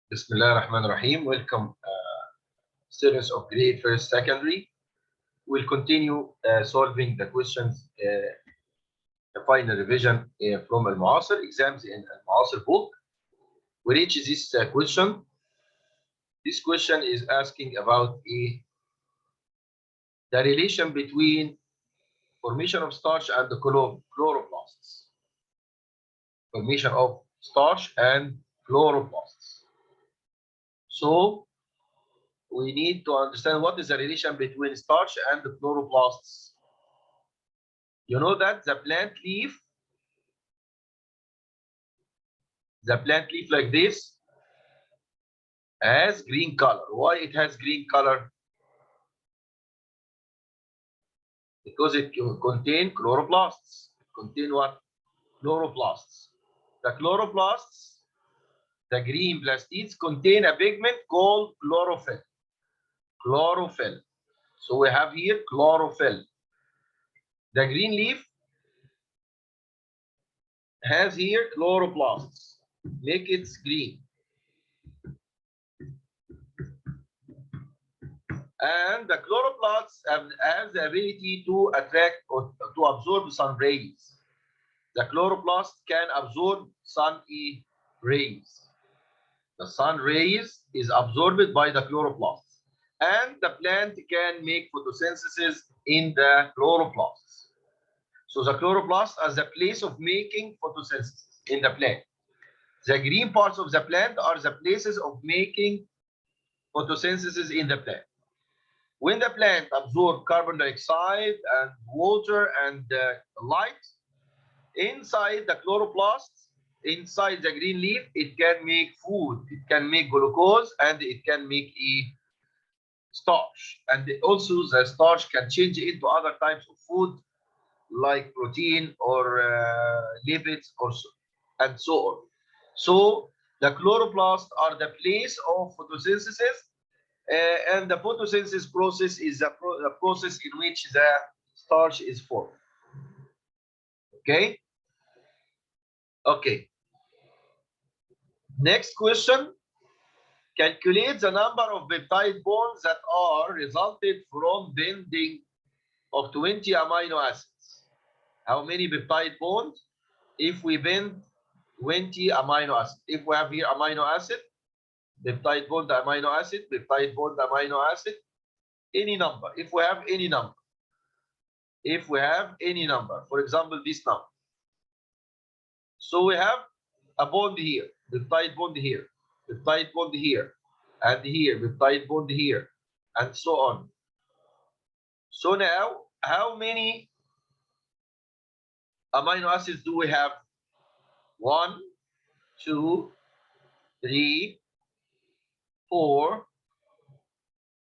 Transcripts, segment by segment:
Bismillah ar-Rahman ar-Rahim. Welcome, students of grade first secondary. We'll continue solving the questions, the final revision from Al-Mu'asir, exams in Al-Mu'asir book. We reach this question. This question is asking about the relation between formation of starch and the chloroplasts. Formation of starch and chloroplasts. So we need to understand what is the relation between starch and the chloroplasts. You know that the plant leaf like this has green color. Why it has green color? Because it contains chloroplasts. It contains what? Chloroplasts. The chloroplasts, the green plastids, contain a pigment called chlorophyll. Chlorophyll. So we have here chlorophyll. The green leaf has here chloroplasts. Make it green. And the chloroplasts have the ability to attract or to absorb sun rays. The chloroplast can absorb sun rays. The sun rays is absorbed by the chloroplasts, and the plant can make photosynthesis in the chloroplasts. So the chloroplasts are the place of making photosynthesis in the plant. The green parts of the plant are the places of making photosynthesis in the plant. When the plant absorbs carbon dioxide and water and light inside the chloroplasts, inside the green leaf, it can make food. It can make glucose and it can make starch. And also the starch can change into other types of food like protein or lipids or so, and so on. So the chloroplasts are the place of photosynthesis. And the photosynthesis process is the process in which the starch is formed. Okay? Okay. Next question. Calculate the number of peptide bonds that are resulted from binding of 20 amino acids. How many peptide bonds? If we bend 20 amino acids. If we have here amino acid, peptide bond amino acid, peptide bond amino acid, any number. If we have any number. If we have any number, for example, this number. So we have a bond here, peptide bond here, peptide bond here, and here, peptide bond here, and so on. So now, how many amino acids do we have? 1, 2, 3, 4,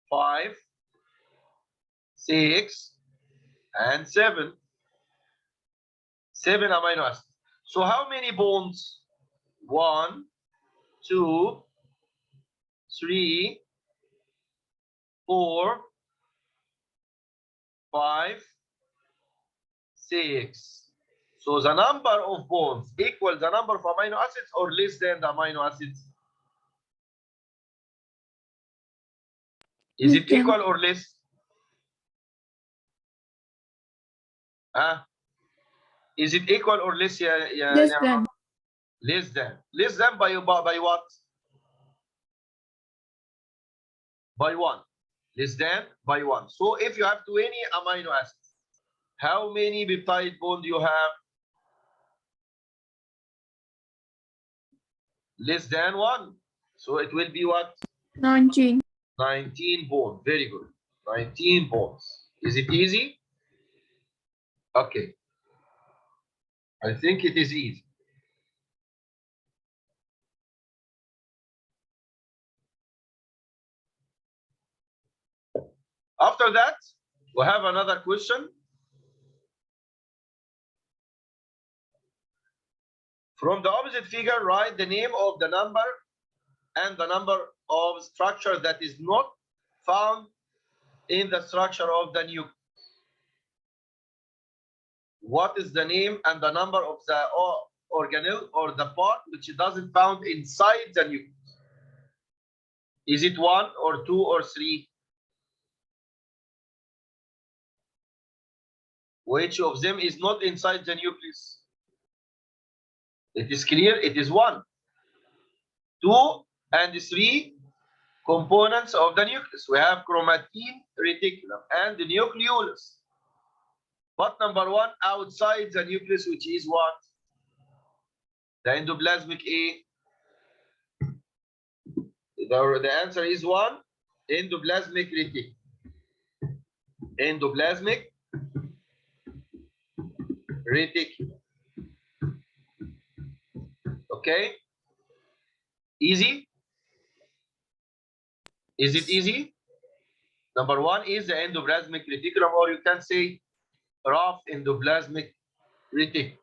5, 6, and 7. 7 amino acids. So how many bonds? 1, 2, 3, 4, 5, 6. So the number of bonds equals the number of amino acids or less than the amino acids? Is it equal or less? Is it equal or less? Less than. Less than. Less than by what? By 1. Less than by 1. So if you have 20 amino acids, how many peptide bonds you have? Less than 1. So it will be what? 19. 19 bonds. Very good. 19 bonds. Is it easy? Okay. I think it is easy. After that, we have another question. From the opposite figure, write the name of the number and the number of structure that is not found in the structure of the nucleus. What is the name and the number of the organelle or the part which doesn't found inside the nucleus? Is it 1 or 2 or 3? Which of them is not inside the nucleus? It is clear, it is 1. 2 and 3 components of the nucleus. We have chromatin, reticulum, and the nucleolus. But number 1 outside the nucleus, which is what? The endoplasmic A. The answer is 1, endoplasmic reticulum. Endoplasmic reticulum. Okay? Easy? Is it easy? Number 1 is the endoplasmic reticulum, or you can say rough endoplasmic reticulum.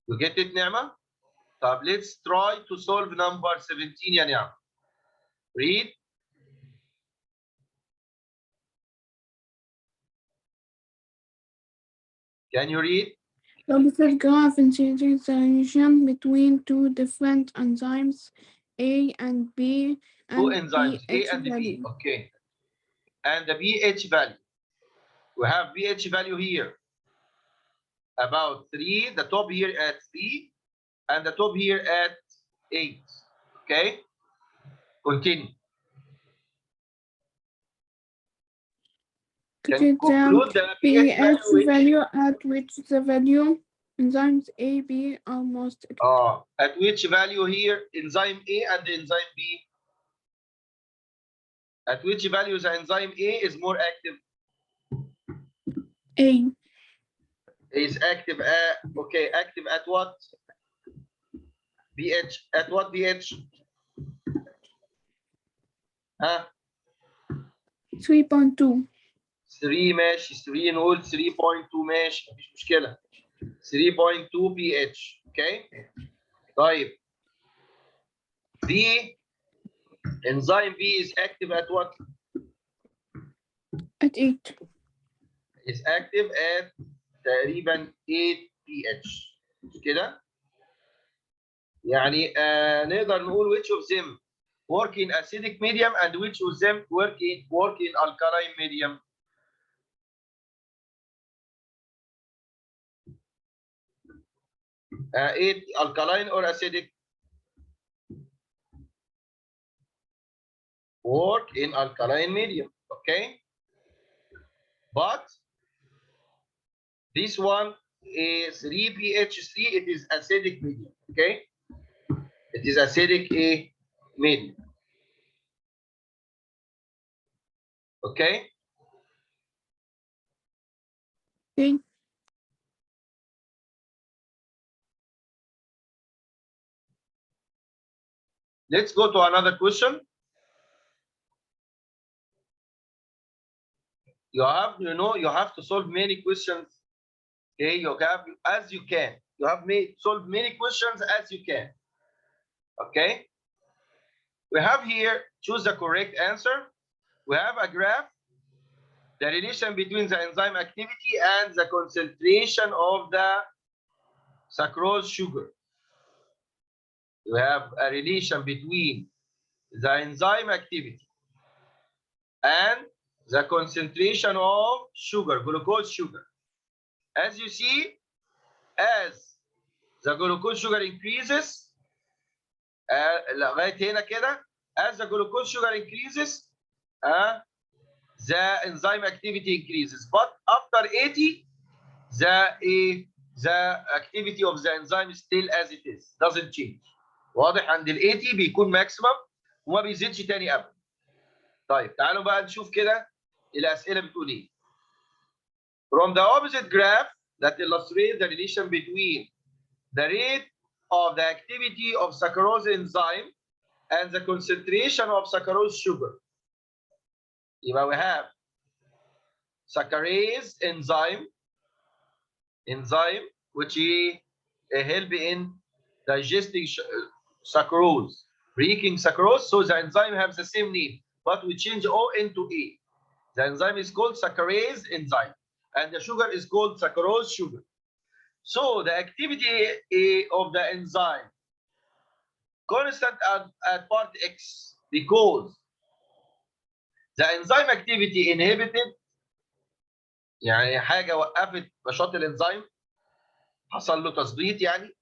You get it, Neema? Let's try to solve number 17, ya Neema. Read. Can you read? The opposite graph indicates the relation between two different enzymes, A and B, Two and enzymes, A pH and B. value. Okay. And the pH value. We have pH value here. About 3, the top here at 3, and the top here at 8. Okay? Continue. Can you conclude the pH value? value at which the value enzymes A, B are most active. At which value here enzyme A and enzyme B? At which value the enzyme A is more active? A. Is active at, okay, active at what? pH. At what pH? 3.2. 3 ماشي، 3 نقول 3.2 ماشي، مفيش مشكلة. 3.2 pH. اوكي؟ طيب B, enzyme B is active at what? At 8. Is active at تقريبا 8 pH. مش كده؟ يعني نقدر نقول which of them work in acidic medium and which of them work in alkaline medium. It alkaline or acidic? Work in alkaline medium. Okay? But this one is 3 pH 3, it is acidic medium. Okay? It is acidic medium. Okay? Okay. Let's go to another question. You have to solve many questions. Okay, you have as you can. You have solve many questions as you can. Okay. We have here, choose the correct answer. We have a graph, the relation between the enzyme activity and the concentration of the sucrose sugar. We have a relation between the enzyme activity and the concentration of sugar, glucose sugar. As you see, as the glucose sugar increases, لغايه هنا كده, as the glucose sugar increases, the enzyme activity increases. But after 80, the activity of the enzyme is still as it is, doesn't change. واضح؟ عند ال 80 بيكون ماكسيمم وما بيزيدش تاني ابدا. طيب تعالوا بقى نشوف كده الاسئله بتقول ايه. From the opposite graph that illustrates the relation between the rate of the activity of sucrose enzyme and the concentration of sucrose sugar. يبقى we have saccharase enzyme which help in digesting sucrose, breaking sucrose. So the enzyme has the same name, but we change O into A. The enzyme is called saccharase enzyme, and the sugar is called sucrose sugar. So the activity of the enzyme constant at part X because the enzyme activity inhibited، يعني حاجة وقفت نشاط الانزيم، حصل له تثبيط يعني.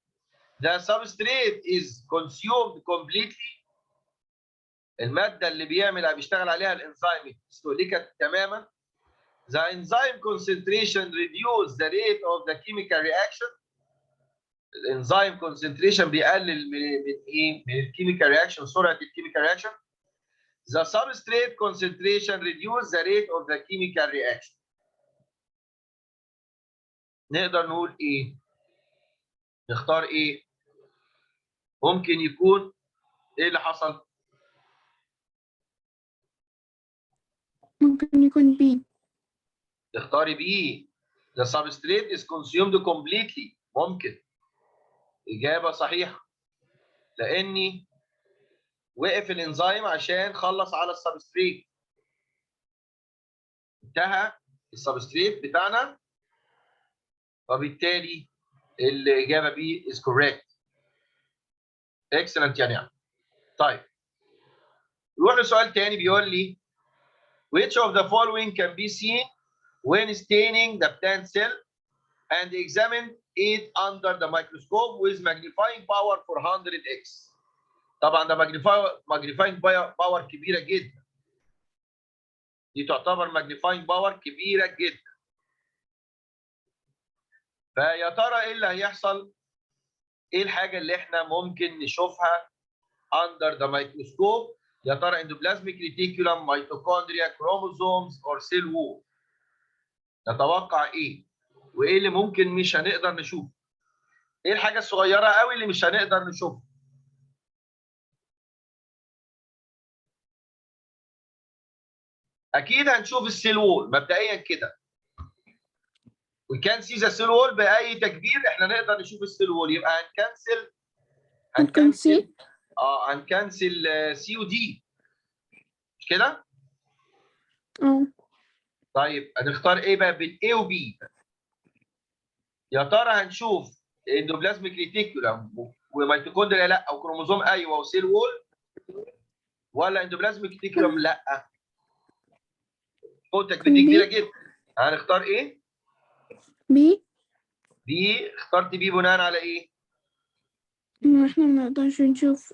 The substrate is consumed completely، المادة اللي بيشتغل عليها الانزيم استهلكت تماما. The enzyme concentration reduce the rate of the chemical reaction، الانزيم concentration بيقلل من ايه؟ من الكيميكال رياكشن، سرعة الكيميكال رياكشن. The substrate concentration reduce the rate of the chemical reaction. نقدر نقول ايه؟ نختار ايه؟ ممكن يكون ايه اللي حصل؟ ممكن يكون B. تختاري بي. The substrate is consumed completely. ممكن. إجابة صحيحة. لأني وقف الإنزيم عشان خلص على السبستريت. انتهى السبستريت بتاعنا، وبالتالي الإجابة بي is correct. Excellent يعني. طيب. نروح لسؤال تاني بيقول لي which of the following can be seen when staining the plant cell and examine it under the microscope with magnifying power 400x. طبعا ده magnifying power كبيره جدا. دي تعتبر magnifying power كبيره جدا. فيا ترى ايه اللي هيحصل؟ ايه الحاجه اللي احنا ممكن نشوفها under the microscope؟ يا ترى endoplasmic reticulum، mitochondria، chromosomes or cell wall؟ نتوقع ايه؟ وايه اللي ممكن مش هنقدر نشوفه؟ ايه الحاجه الصغيره قوي اللي مش هنقدر نشوفها؟ اكيد هنشوف السيل وول مبدئيا كده. وكان سي ذا سيل وول باي تكبير احنا نقدر نشوف السيل وول، يبقى هنكنسل هنكنسل سي ودي، مش كده؟ طيب هنختار ايه بقى بين A وB؟ يا ترى هنشوف اندوبلازميك ريتيكولم وميتوكوندريا لا، او كروموزوم ايوه وسيل وول، ولا اندوبلازميك ريتيكولم لا؟ قلتك دي كبيره جدا. هنختار ايه؟ بي. اخترت بي بناء على ايه؟ إنه إحنا ما نقدرش نشوف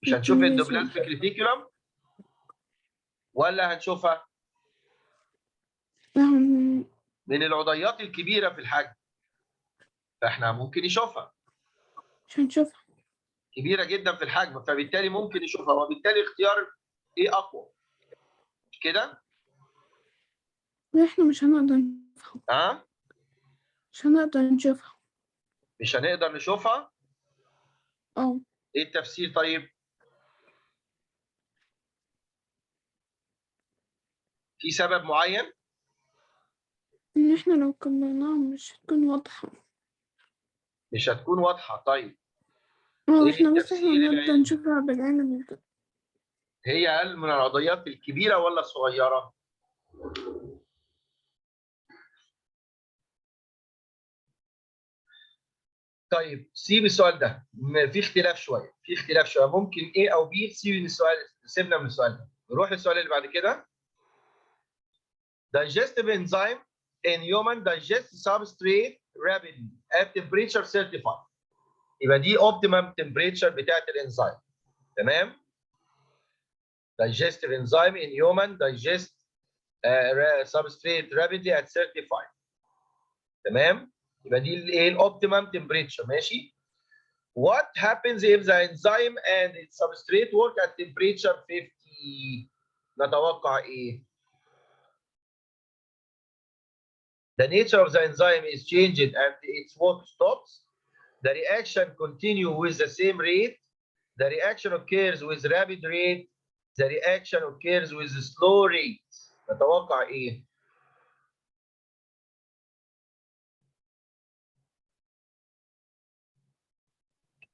مش هنشوف اندوبلازميك ريتيكولم ولا هنشوفها؟ من العضيات الكبيره في الحجم، فاحنا ممكن نشوفها. مش هنشوفها. كبيره جدا في الحجم، فبالتالي ممكن نشوفها، وبالتالي اختيار ايه اقوى؟ مش كده؟ إحنا مش هنقدر نشوفها. مش هنقدر نشوفها. مش هنقدر نشوفها؟ ايه التفسير طيب؟ في سبب معين؟ إن إحنا لو كبرناها مش هتكون واضحة. مش هتكون واضحة. طيب إحنا بس نقدر نشوفها بالعين. هي أقل من العضيات الكبيرة ولا الصغيرة؟ طيب سيب السؤال ده، في اختلاف شوية، ممكن A أو B. سيب السؤال، سيبنا من السؤال ده، نروح للسؤال اللي بعد كده. Digestive enzyme in human digest substrate rapidly at temperature 35. يبقى دي optimum temperature بتاعت الانزيم. تمام؟ Digestive enzyme in human digest substrate rapidly at 35. تمام؟ يبقى دي الايه؟ الاوبتيمم تمبريتشر. ماشي؟ What happens if the enzyme and its substrate work at temperature 50؟ نتوقع ايه؟ The nature of the enzyme is changed and its work stops. The reaction continue with the same rate. The reaction occurs with rapid rate. The reaction occurs with slow rate. نتوقع ايه؟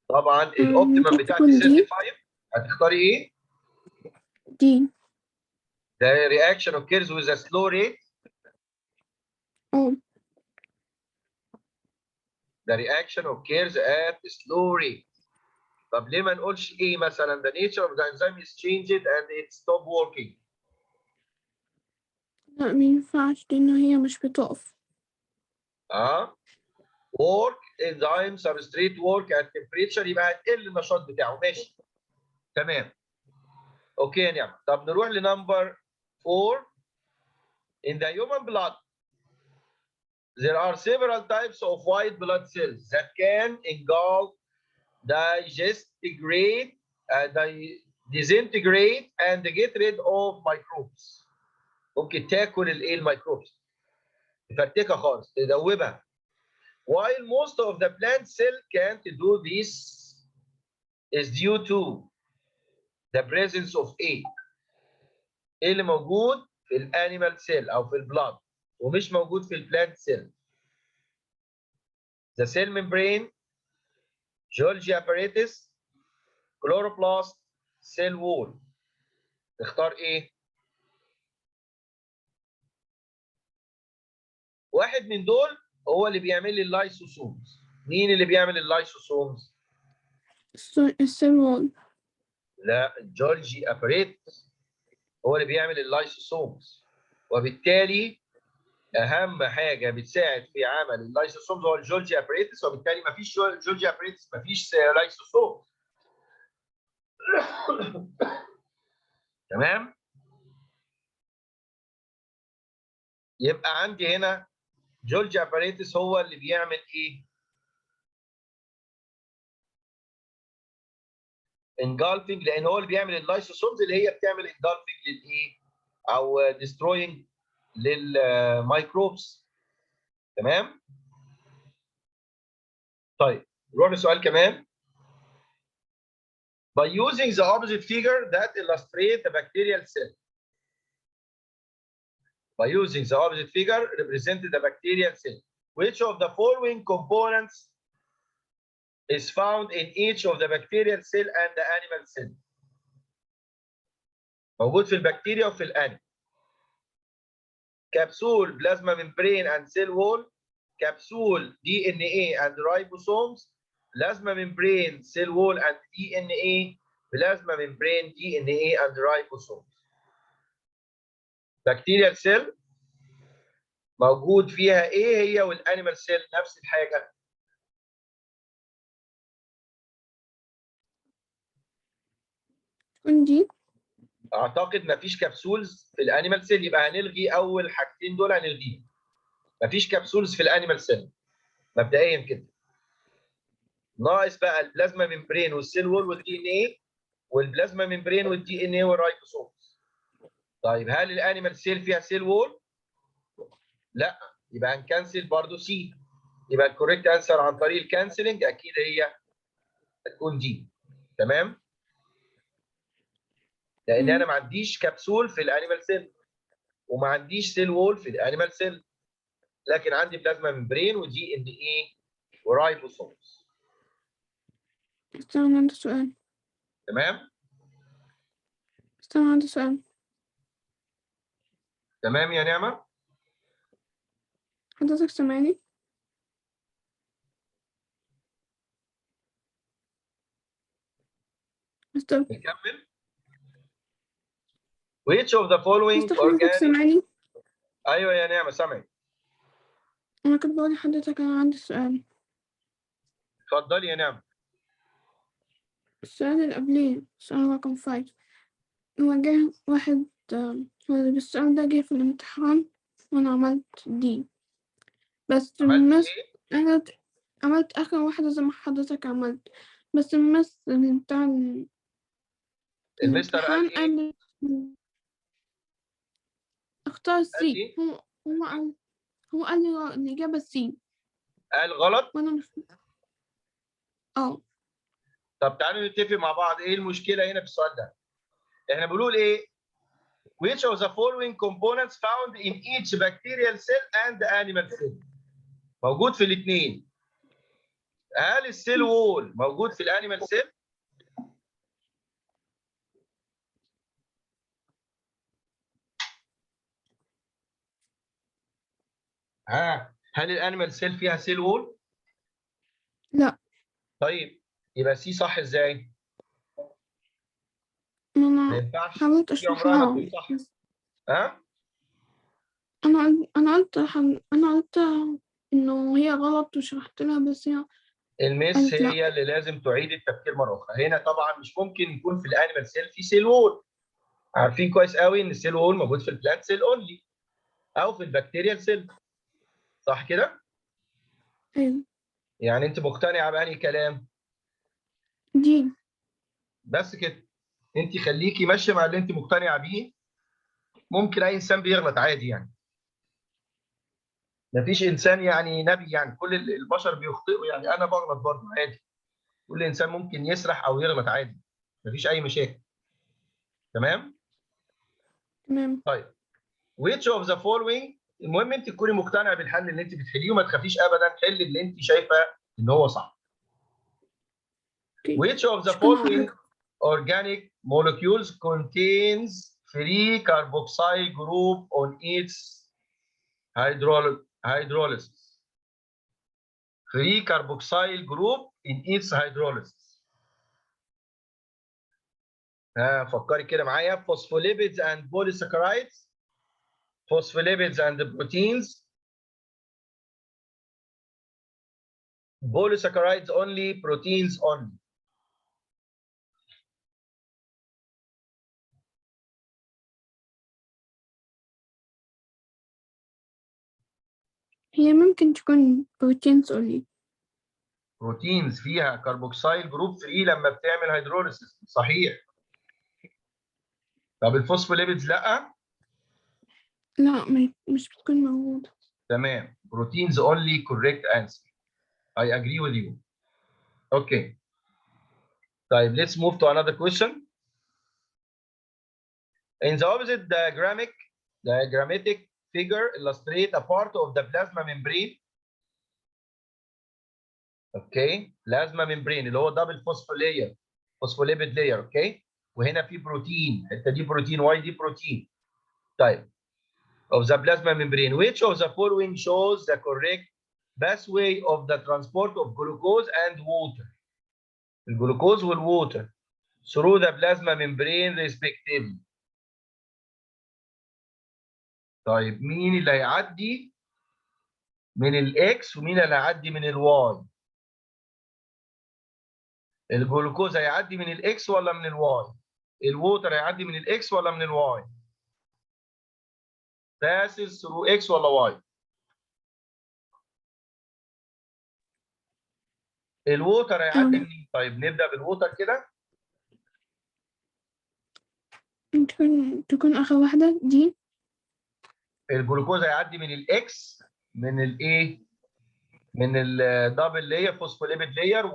طبعا الاوبتيمم بتاعت 35. هتختاري ايه؟ دي. The reaction occurs with a slow rate. The reaction occurs at slow rate. طب ليه ما نقولش ايه مثلا the nature of the enzyme is changed and it stop working؟ لا مينفعش لأن هي مش بتقف. work enzyme substrate work at temperature يبقى هتقل النشاط بتاعه. ماشي تمام. اوكي يا نعم. طب نروح لنمبر 4. in the human blood there are several types of white blood cells that can engulf, digest, degrade, disintegrate and get rid of microbes. ممكن تاكل الايه الميكروبس، تفرتكها خالص، تدوبها. While most of the plant cell can't do this is due to the presence of ايه اللي موجود في الانيمال سيل او في البلاد ومش موجود في البلانت سيل. The cell membrane, Golgi apparatus, chloroplast, cell wall. تختار ايه؟ واحد من دول هو اللي بيعمل لي اللايسوسومز. مين اللي بيعمل اللايسوسومز؟ السيل وول. لا، الجولجي اباريتس هو اللي بيعمل اللايسوسومز، وبالتالي اهم حاجه بتساعد في عمل اللايسوسومز هو الجولجي اباريتس، وبالتالي ما فيش جولجي اباريتس ما فيش لايسوسومز. تمام؟ يبقى عندي هنا جولجي اباريتس هو اللي بيعمل ايه؟ انجلفنج، لان هو اللي بيعمل اللايسوسومز اللي هي بتعمل انجلفنج للايه؟ او ديستروينج للميكروبس. تمام؟ طيب نروح لسؤال كمان. By using the opposite figure that illustrates the bacterial cell. By using the opposite figure represented the bacterial cell. Which of the following components is found in each of the bacterial cell and the animal cell؟ موجود في البكتيريا وفي الانيمال. كبسول، بلازما ممبرين and cell wall. كبسول DNA and ribosomes. Plasma membrane, cell wall and DNA. Plasma membrane, DNA and ribosomes. Bacterial cell موجود فيها ايه هي والانيمال سيل نفس الحاجه؟ دي اعتقد مفيش كبسولز في الانيمال سيل، يبقى هنلغي اول حاجتين دول، هنلغيهم. مفيش كبسولز في الانيمال سيل مبدئيا كده. ناقص بقى البلازما ممبرين والسيل وول والدي ان ايه، والبلازما ممبرين والدي ان ايه والرايبوسومز. طيب هل الانيمال سيل فيها سيل وول؟ لا، يبقى هنكنسل برضو سي. يبقى الكوريكت انسر عن طريق الكانسلنج اكيد هي هتكون دي. تمام؟ لان انا ما عنديش كبسول في الانيمال سيل وما عنديش سيل وول في الانيمال سيل، لكن عندي بلازما ممبرين ودي ان ايه ورايبوسومز. استنى عندي سؤال. تمام؟ استنى عندي سؤال. تمام يا نعمة؟ حضرتك سامعني؟ مستر نكمل. Which of the following حضرتك organic. سامعني؟ ايوه يا نعمة سامعك. أنا كنت بقول لحضرتك أنا عندي سؤال. اتفضلي يا نعمة. السؤال اللي قبليه سؤال رقم 5. هو جه واحد هو السؤال ده جه في الامتحان وأنا عملت دي، بس عملت المس ايه؟ أنا عملت آخر واحدة زي ما حضرتك عملت، بس المس بتاع المستر قال الامتحان ايه؟ قال اختار قال سي. ايه؟ هو قال لي الإجابة سي قال غلط؟ وأنا مش طب تعالوا نتفق مع بعض ايه المشكلة هنا في السؤال ده؟ احنا بنقول ايه؟ Which of the following components found in each bacterial cell and animal cell؟ موجود في الاثنين. هل السيل وول موجود في الانيمال سيل؟ هل الانيمال سيل فيها سيل وول؟ لا. طيب يبقى سي صح ازاي؟ ما أنا ينفعش حاولت سي عمرها ما أشرحها تكون صح. بس ها؟ أنا قلت إنه هي غلط وشرحت لها بس هي المس قالت لأ. هي اللي لازم تعيد التفكير مره اخرى. هنا طبعا مش ممكن يكون في الانيمال سيل في سيل وول. عارفين كويس قوي ان السيل وول موجود في البلانت سيل اونلي او في البكتيريال سيل. صح كده؟ أيوة يعني انت مقتنعه بأنهي كلام؟ دي. بس كده. انت خليكي ماشيه مع اللي انت مقتنعه بيه. ممكن اي انسان بيغلط عادي يعني. مفيش انسان يعني نبي، يعني كل البشر بيخطئوا، يعني انا بغلط برضه عادي. كل انسان ممكن يسرح او يغلط عادي. مفيش اي مشاكل. تمام؟ تمام. طيب. which of the following، المهم انت تكوني مقتنعه بالحل اللي انت بتحليه وما تخافيش ابدا، حل اللي انت شايفه ان هو صح. أوكي. which of the شكرا following حضرتك. organic molecules contains free carboxyl group on its hydrolysis. Free carboxyl group in its hydrolysis. فكري كده معايا. phospholipids and polysaccharides. phospholipids and proteins. polysaccharides only, proteins only. هي ممكن تكون بروتينز أونلي. بروتينز فيها كربوكسيل جروب 3 لما بتعمل هيدروليسيس. صحيح. طب الفوسفوليبيدز لا. لا مش بتكون موجودة. تمام. بروتينز only correct answer. I agree with you. Okay. طيب let's move to another question. In the opposite diagrammatic figure illustrate a part of the plasma membrane. اوكي. بلازما ممبرين اللي هو دبل فوسفولير، فوسفوليبيد لاير. اوكي. وهنا في بروتين، الحته دي بروتين، واي دي بروتين. طيب. of the plasma membrane, which of the following shows the correct pathway of the transport of glucose and water. الجلوكوز والووتر through the plasma membrane respectively. طيب مين اللي هيعدي من الاكس ومين اللي هيعدي من الواي؟ الجلوكوز هيعدي من الاكس ولا من الواي؟ الووتر هيعدي من الاكس ولا من الواي؟ passes through x ولا y؟ الووتر هيعدي منين؟ طيب نبدأ بالووتر كده. تكون آخر واحدة دي. الجلوكوز هيعدي من الاكس، من الايه؟ من الدبل لاير فوسفوليبيد لاير،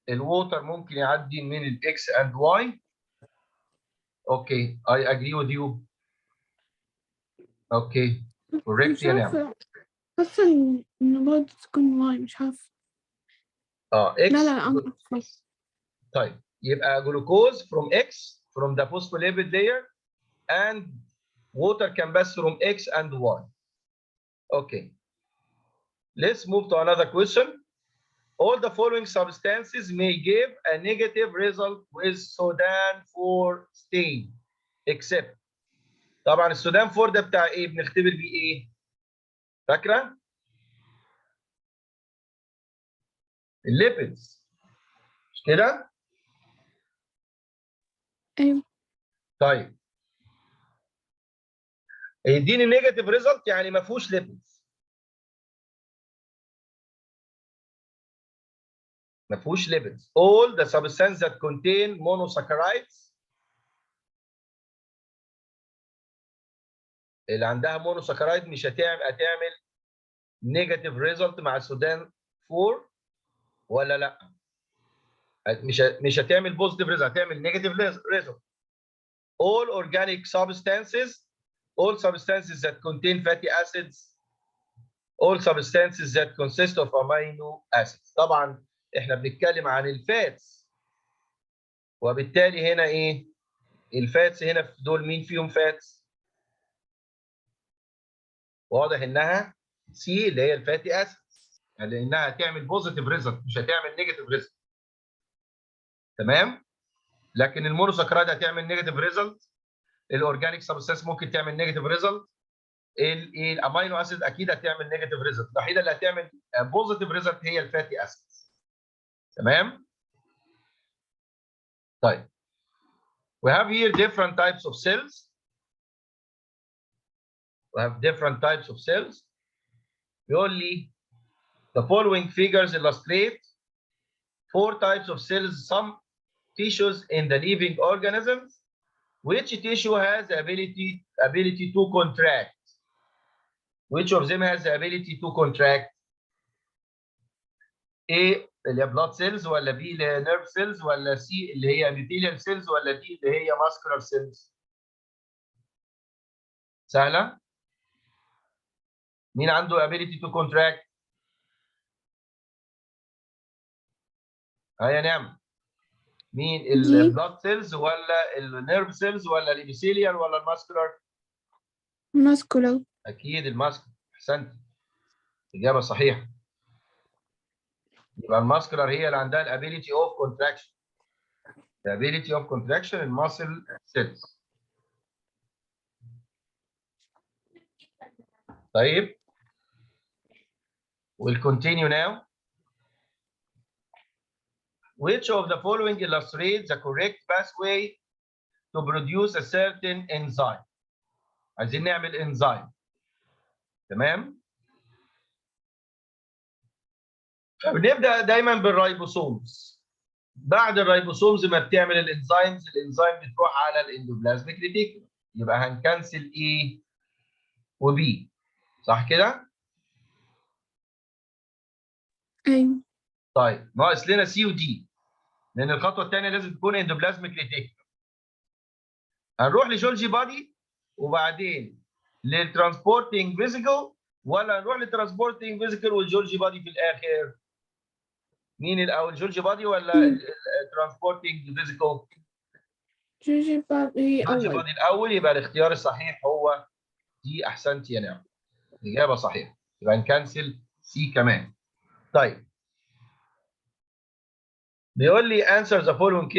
والووتر ممكن يعدي من الاكس اند واي. اوكي. I agree with you. اوكي. correct مش يا نعم. عارفة، حاسة إن برضه تكون واي، مش عارفة. لا اكس. لا أنا أصلا. طيب يبقى جلوكوز from x from the phospholipid layer and water can pass from x and y. Okay. Let's move to another question. All the following substances may give a negative result with Sudan 4 stain except. طبعا السودان 4 ده بتاع ايه؟ بنختبر بيه ايه؟ فاكره؟ الليبيدز. مش كده؟ أيوة. طيب. يديني نيجاتيف ريزلت يعني ما فيهوش ليبيدز. ما فيهوش ليبيدز. All the substances that contain monosaccharides. اللي عندها مونوساكرايد مش هتعمل نيجاتيف ريزلت مع السودان 4 ولا لا؟ مش هتعمل بوزيتيف ريزلت، هتعمل نيجاتيف ريزلت. All organic substances, all substances that contain fatty acids, all substances that consist of amino acids. طبعا احنا بنتكلم عن الفاتس، وبالتالي هنا ايه؟ الفاتس هنا في دول مين فيهم فاتس؟ واضح انها سي اللي هي الفاتي اسيدز، لانها هتعمل بوزيتيف ريزلت مش هتعمل نيجاتيف ريزلت. تمام؟ لكن المونوساكرايد هتعمل نيجاتيف ريزلت، الاورجانيك سبستانس ممكن تعمل نيجاتيف ريزلت، الامينو اسيد اكيد هتعمل نيجاتيف ريزلت، الوحيده اللي هتعمل بوزيتيف ريزلت هي الفاتي اسيد. تمام؟ طيب we have here different types of cells. We have different types of cells. بيقول لي the following figures illustrate 4 types of cells, some tissues in the living organisms. Which tissue has the ability to contract? Which of them has the ability to contract? A اللي هي blood cells ولا B اللي هي nerve cells ولا C اللي هي epithelial cells ولا D اللي هي muscular cells؟ سهلة؟ مين عنده ability to contract؟ يا نعم. مين البلاد سيلز ولا النيرف سيلز ولا الابيثيليال ولا الماسكولار؟ ماسكولار. اكيد الماسكولار. احسنت، اجابه صحيحه. يبقى الماسكولار هي اللي عندها الابيليتي اوف كونتراكشن. الابيليتي اوف كونتراكشن الماسل سيلز. طيب we'll continue now. Which of the following illustrates the correct pathway to produce a certain enzyme؟ عايزين نعمل انزيم. تمام؟ فبنبدا دايما بالرايبوسومز. بعد الرايبوسومز ما بتعمل الانزيمز، الانزيم بتروح على الاندوبلازميك ريتيكولوم. يبقى هنكنسل ايه وبي، صح كده؟ ايوه. طيب ناقص لنا سي ودي، لان الخطوه الثانيه لازم تكون اندوبلازميك ريتيكولوم. هنروح لجولجي بادي وبعدين للترانسبورتنج فيزيكل، ولا نروح للترانسبورتنج فيزيكل والجولجي بادي في الاخر؟ مين الاول، جولجي بادي ولا الترانسبورتنج فيزيكل؟ جوجي بادي جولجي أول. بادي الاول. يبقى الاختيار الصحيح هو دي. احسنت يا نعم، الاجابه صحيحه. يبقى نكنسل سي كمان. طيب بيقول لي answer the following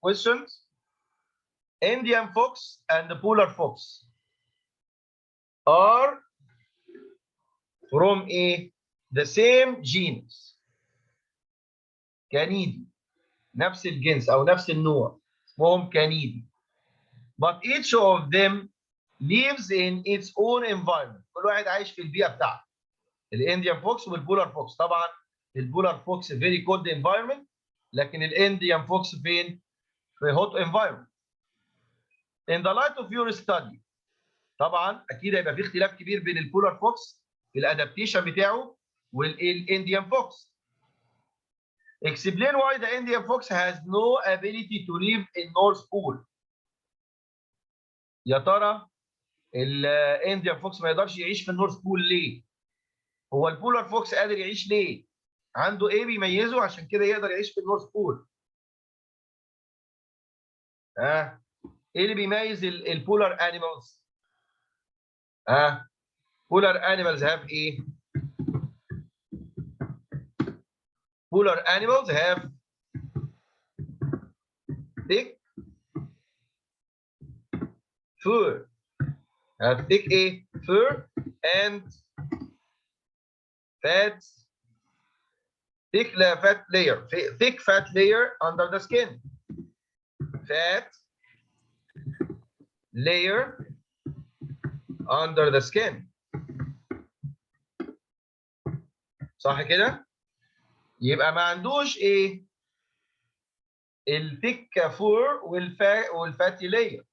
questions. Indian fox and the polar fox are from the same genus. كانيدي، نفس الجنس او نفس النوع، اسمهم كانيدي. But each of them lives in its own environment. كل واحد عايش في البيئه بتاعته. الانديان فوكس والبولار فوكس. طبعا البولار فوكس very cold environment، لكن الانديان فوكس فين؟ في hot environment. In the light of your study، طبعا اكيد هيبقى في اختلاف كبير بين البولار فوكس في الادابتيشن بتاعه والانديان فوكس. Explain why the Indian fox has no ability to live in North Pole. يا ترى الانديان فوكس ما يقدرش يعيش في النورث بول ليه؟ هو البولار فوكس قادر يعيش ليه؟ عنده ايه بيميزه عشان كده يقدر يعيش في النورث بول؟ ايه اللي بيميز البولار انيمالز؟ polar animals have ايه؟ polar animals have thick fur. have thick ايه؟ fur and fat thick fat layer under the skin. fat layer under the skin. صح كده؟ يبقى ما عندوش ايه؟ الثيك فور والفاتي لاير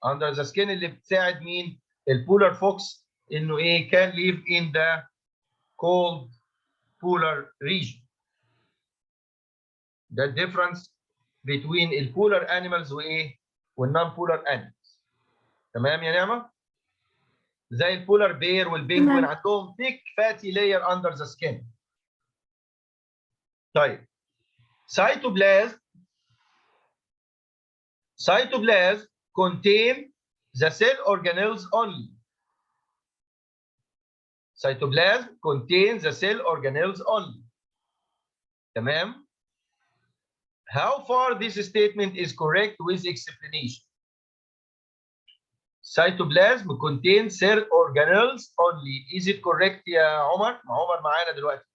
under the skin اللي بتساعد مين؟ البولار فوكس انه ايه؟ can live in the cold polar region. ده difference between البولار animals وايه؟ والنون بولار animals. تمام يا نعمة؟ زي البولار بير والبينجوين عندهم thick fatty layer under the skin. طيب cytoplasm contain the cell organelles only. cytoplasm contains the cell organelles only. تمام؟ How far this statement is correct with explanation? Cytoplasm contains cell organelles only. Is it correct يا عمر؟ عمر معانا دلوقتي.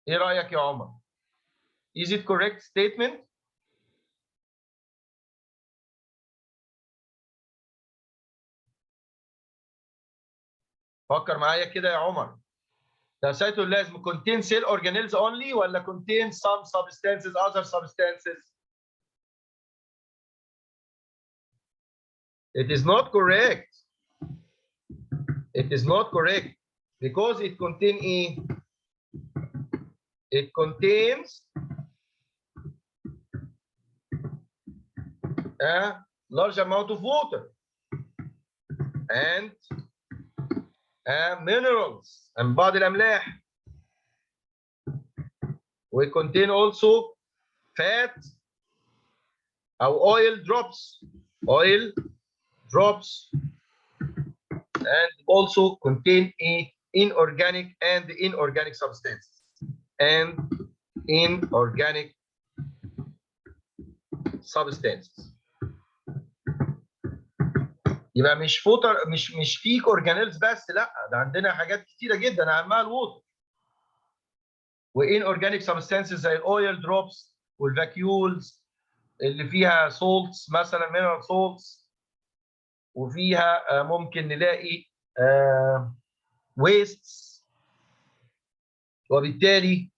ايه رأيك يا عمر؟ Is it correct statement? فكر معايا كده يا عمر. The cytoplasm contains cell organelles only ولا contains some substances, other substances? It is not correct. It is not correct because it contains it contains a large amount of water and minerals and بعض الأملاح. We contain also fat or oil drops and also contain inorganic substances and inorganic substances. يبقى مش فوتر مش فيك اورجانيلز بس، لا ده عندنا حاجات كتيره جدا اهمها الووتر وان اورجانيك سبستانسز زي الاويل دروبس والفاكيولز اللي فيها سولتس مثلا مينرال سولتس، وفيها ممكن نلاقي ويستس. وبالتالي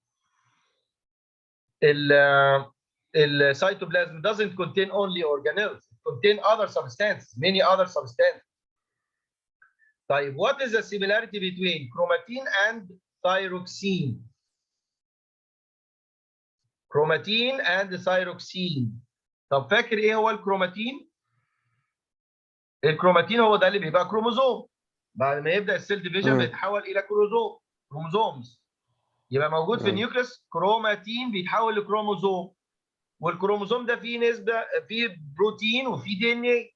السيتوبلازم doesn't contain only organelles, it contain other substances, many other substances. طيب what is the similarity between chromatin and thyroxine? chromatin and thyroxine. طب فاكر ايه هو الكروماتين؟ الكروماتين هو ده اللي بيبقى كروموزوم. بعد ما يبدا السيل ديفيجن بيتحول الى كروموزومز. يبقى موجود في النيوكليس كروماتين بيتحول لكروموزوم، والكروموزوم ده فيه نسبه فيه بروتين وفيه دي ان اي.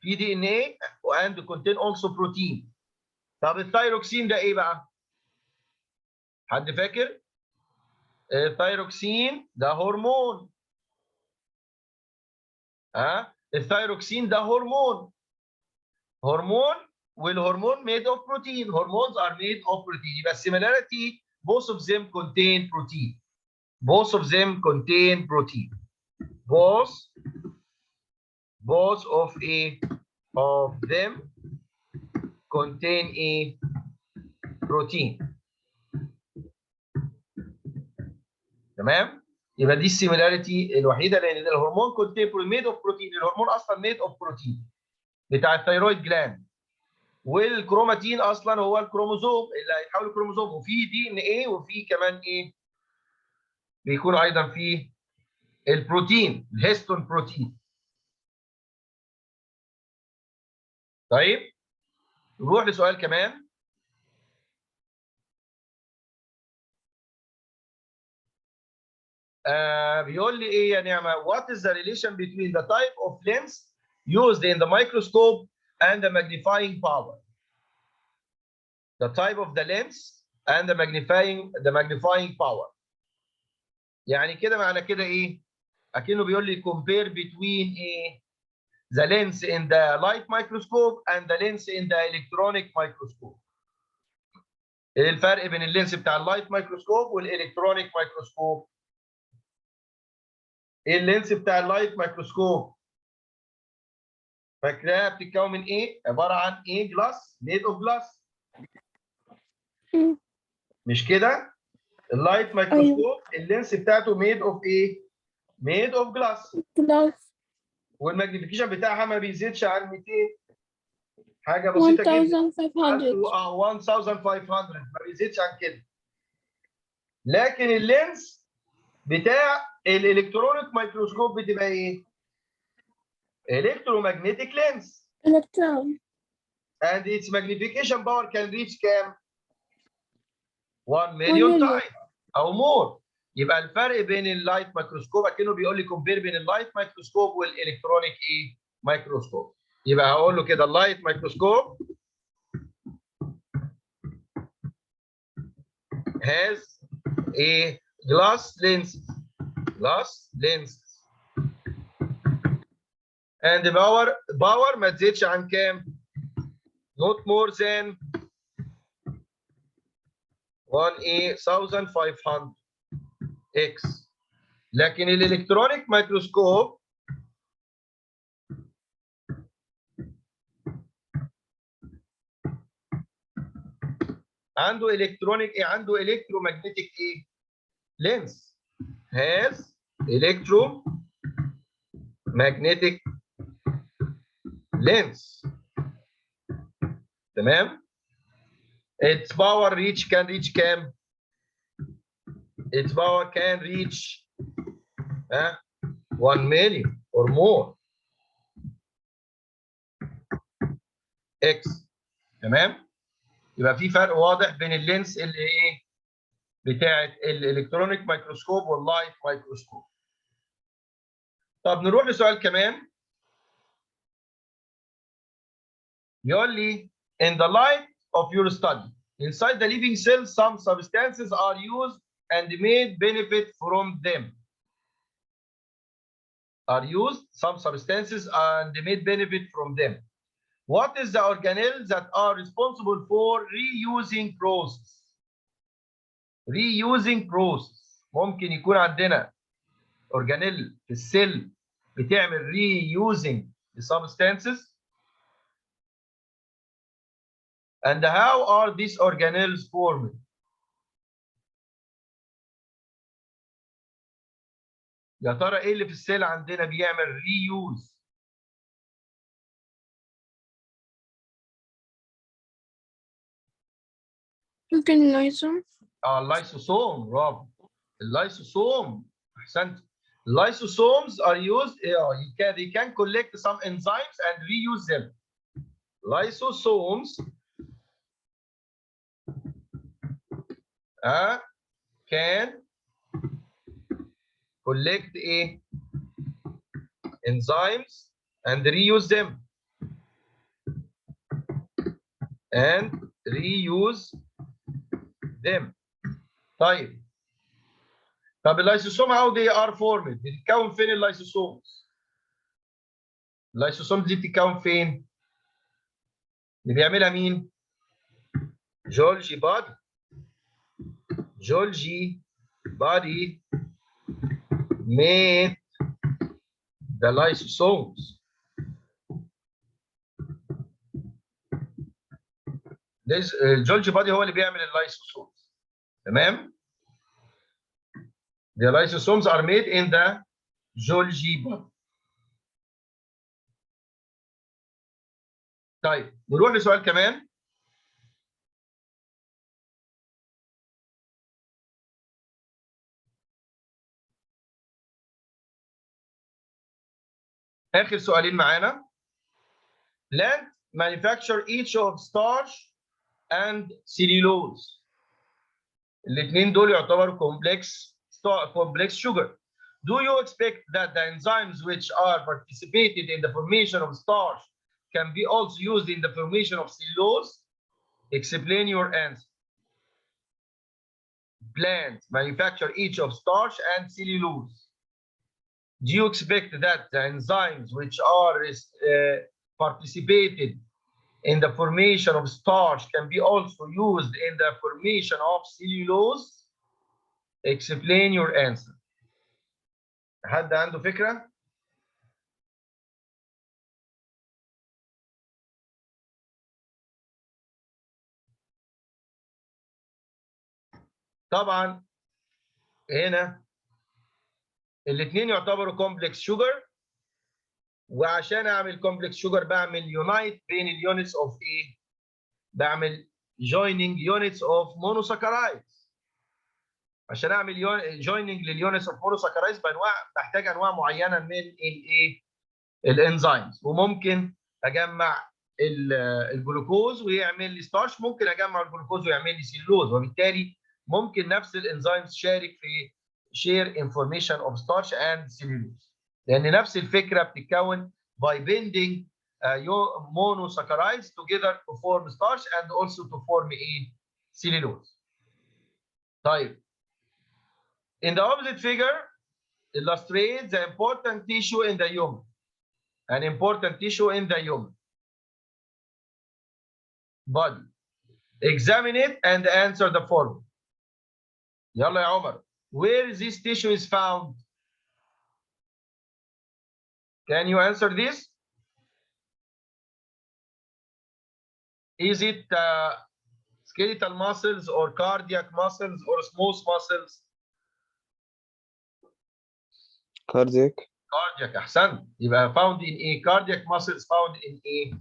في دي ان اي and contain also protein. طب الثايروكسين ده ايه بقى؟ حد فاكر؟ الثايروكسين ده هرمون. الثايروكسين ده هرمون والهرمون made of protein. Hormones are made of protein. يبقى similarity both of them contain protein. Both of them contain protein. Both of them contain a protein. تمام؟ يبقى دي السيميلاريتي الوحيده، لان الهرمون contain made of protein. الهرمون اصلا made of protein بتاع الثيرويد جلاند، والكروماتين اصلا هو الكروموزوم اللي هيتحول لكروموزوم، وفي دي ان ايه وفي كمان بيكون ايضا في البروتين الهيستون بروتين. طيب نروح لسؤال كمان. بيقول لي ايه يا نعمه؟ What is the relation between the type of lens used in the microscope and the magnifying power? The type of the lens and the magnifying power. يعني كده معنى كده ايه؟ اكنه بيقول لي compare between the lens in the light microscope and the lens in the electronic microscope. ايه الفرق بين اللينس بتاع اللايت مايكروسكوب والالكترونيك مايكروسكوب؟ ايه اللينس بتاع اللايت مايكروسكوب؟ فاكراها بتتكون من ايه؟ عباره عن جلاس ميد اوف جلاس. مش كده؟ اللايت مايكروسكوب اللينس بتاعته ميد اوف ميد اوف جلاس. والماجنيفيكيشن بتاعها ما بيزيدش عن 200 حاجه بسيطه جدا. 1500 ما بيزيدش عن كده. لكن اللينس بتاع الالكترونيك مايكروسكوب بتبقى ايه؟ electromagnetic lens. Electron. And its magnification power can reach كام؟ 1 million times او more. يبقى الفرق بين اللايت مايكروسكوب اكنه بيقول لي كومبير بين اللايت مايكروسكوب والالكترونيك مايكروسكوب. يبقى هقول له كده اللايت مايكروسكوب has a glass lens plus length. and the power ما تزيدش عن كام؟ not more than 1500 x. لكن الالكترونيك مايكروسكوب عنده الكترونيك ايه؟ عنده الكترومagnetic ايه؟ lens has electromagnetic lens. تمام؟ its power can reach كام؟ its power can reach 1 million or more x. تمام؟ يبقى في فرق واضح بين اللينس اللي ايه؟ بتاعت الالكترونيك مايكروسكوب واللايت مايكروسكوب. طب نروح لسؤال كمان. يقول لي in the light of your study inside the living cells some substances are used and made benefit from them. Are used some substances and made benefit from them. What is the organelles that are responsible for reusing process? Reusing process. ممكن يكون عندنا organelle في السيل بتعمل reusing the substances. And how are these organelles formed? يا ترى ايه اللي في السيل عندنا بيعمل reuse؟ ممكن اللايزوم. اللايسوسوم. برافو. اللايسوسوم. احسنت. Lysosomes are used. They can collect some enzymes and reuse them. Lysosomes can collect enzymes and reuse them. طيب. طب اللايسوسوم how they are formed؟ بتتكون فين اللايسوسومز؟ اللايسوسومز دي بتتكون فين؟ اللي بيعملها مين؟ جولجي بادي. جولجي بادي made the lysosomes. الجولجي بادي هو اللي بيعمل اللايسوسومز. تمام؟ The lysosomes are made in the Golgi body. طيب نروح لسؤال كمان. آخر سؤالين معانا. Plant manufacture each of starch and cellulose. الاثنين دول يعتبروا complex sugar. Do you expect that the enzymes which are participated in the formation of starch can be also used in the formation of cellulose? Explain your answer. Plants manufacture each of starch and cellulose. Do you expect that the enzymes which are participated in the formation of starch can be also used in the formation of cellulose? Explain your answer. حد عنده فكرة؟ طبعا هنا الاثنين يعتبروا كومبلكس شوجر، وعشان اعمل كومبلكس شوجر بعمل يونايت بين اليونتس اوف ايه؟ بعمل جويننج يونتس اوف مونوساكرايدز. عشان اعمل جويننج لليونتس اوف مونوساكرايدز بحتاج انواع معينه من الايه؟ الانزيمز. وممكن اجمع الجلوكوز ويعمل لي ستارش، ممكن اجمع الجلوكوز ويعمل لي سيلوز، وبالتالي ممكن نفس الانزيمز تشارك في share information of starch and cellulose، لان نفس الفكره بتتكون by bending monosaccharides together to form starch and also to form cellulose. طيب in the opposite figure illustrate the important tissue in the human. An important tissue in the human body. Examine it and answer the following. يلا يا عمر. Where this tissue is found? Can you answer this? Is it skeletal muscles or cardiac muscles or smooth muscles? Cardiac. Cardiac. أحسنت. يبقى found in A. Cardiac muscles found in A.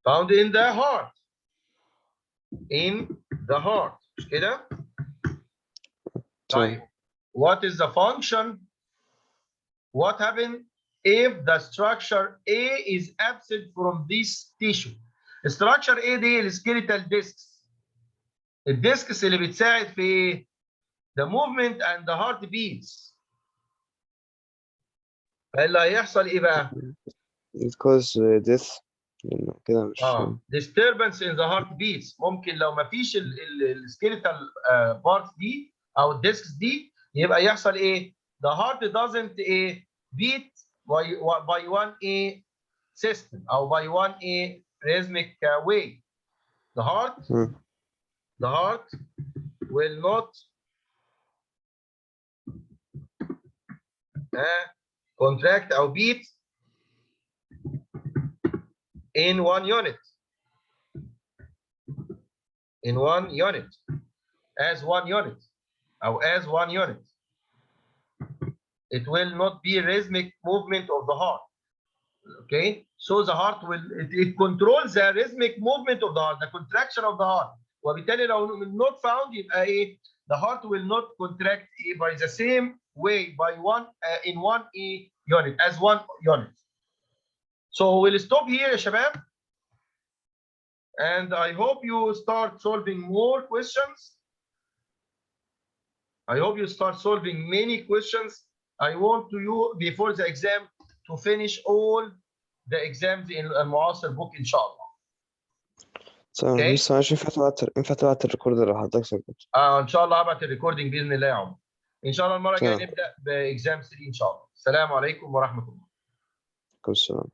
Found in the heart. In the heart. مش كده؟ طيب. What is the function? What happened if the structure A is absent from this tissue? Structure A دي الskeletal discs. الديسكس اللي بتساعد في the movement and the heart beats. فاللي هيحصل ايه بقى؟ It causes death. كده مش disturbance in the heart beats. ممكن لو ما فيش الskeletal parts دي او الديسكس دي يبقى يحصل ايه؟ The heart doesn't beat by one system او by one rhythmic way. The heart will not contract or beat in one unit. As one unit. It will not be rhythmic movement of the heart. Okay, so the heart will it controls the rhythmic movement of the heart, the contraction of the heart. وبالتالي لو not found يبقى ايه؟ The heart will not contract by the same way by one in one unit as one unit. So we'll stop here يا شباب. And I hope you start solving more questions. I hope you start solving many questions. I want you before the exam to finish all the exams in المعاصر book إن شاء الله. تمام. بس معلش ينفع تبعت الريكوردر لحضرتك سكت؟ إن شاء الله هبعت الريكوردنج بإذن الله يا عمر. إن شاء الله المرة الجاية نبدأ بإكزام 3 إن شاء الله. السلام عليكم ورحمة الله. السلام.